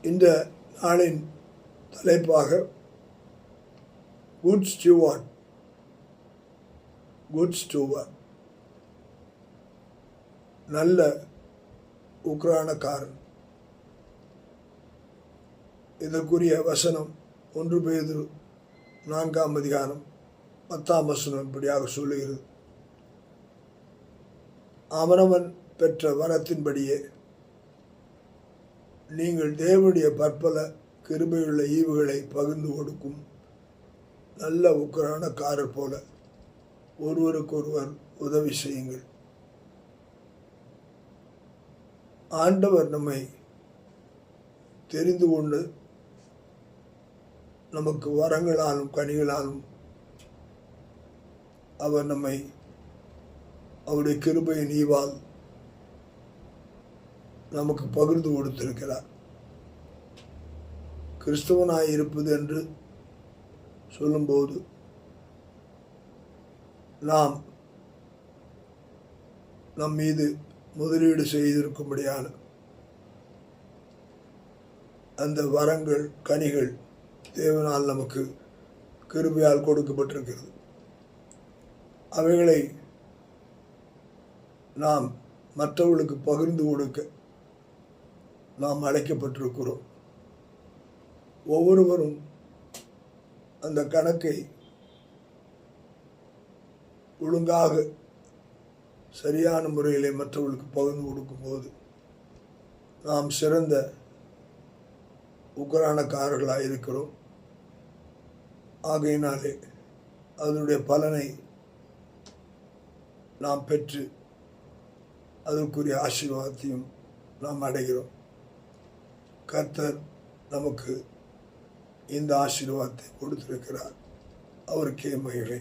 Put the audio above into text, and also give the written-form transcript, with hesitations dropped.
இந்த நாளின் தலைப்பாக குட் ஸ்டூவர்ட், நல்ல உக்ரானக்காரன். இதற்குரிய வசனம் 1 பேதுரு 4ஆம் அதிகாரம் 10ஆம் வசனம் இப்படியாக சொல்லுகிறது: அவனவன் பெற்ற வரத்தின்படியே நீங்கள் தேவனுடைய பற்பல கிருபையுள்ள ஈவுகளை பகிர்ந்து கொடுக்கும் நல்ல உக்ரானக்காரர் போல ஒருவருக்கொருவர் உதவி செய்யுங்கள். ஆண்டவர் நம்மை தெரிந்து கொண்டு நமக்கு வரங்களாலும் கனிகளாலும் அவர் நம்மை அவருடைய கிருபையின் ஈவால் நமக்கு பகிர்ந்து கொடுத்திருக்கிறார். கிறிஸ்தவனாய் இருப்பது என்று சொல்லும்போது நாம் நம் மீது முதலீடு செய்திருக்கும்படியான அந்த வரங்கள் கனிகள் தேவனால் நமக்கு கிருபையால் கொடுக்கப்பட்டிருக்கிறது. அவைகளை நாம் மற்றவர்களுக்கு பகிர்ந்து கொடுக்க நாம் அழைக்கப்பட்டிருக்கிறோம். ஒவ்வொருவரும் அந்த கணக்கை ஒழுங்காக சரியான முறையிலே மற்றவர்களுக்கு பகிர்ந்து கொடுக்கும்போது நாம் சிறந்த உக்ரானக்காரர்களாக இருக்கிறோம். ஆகையினாலே அதனுடைய பலனை நாம் பெற்று அதற்குரிய ஆசீர்வாதத்தையும் நாம் அடைகிறோம். கர்த்தர் நமக்கு இந்த ஆசீர்வாதத்தை கொடுத்திருக்கிறார். அவருக்கே மகிமை.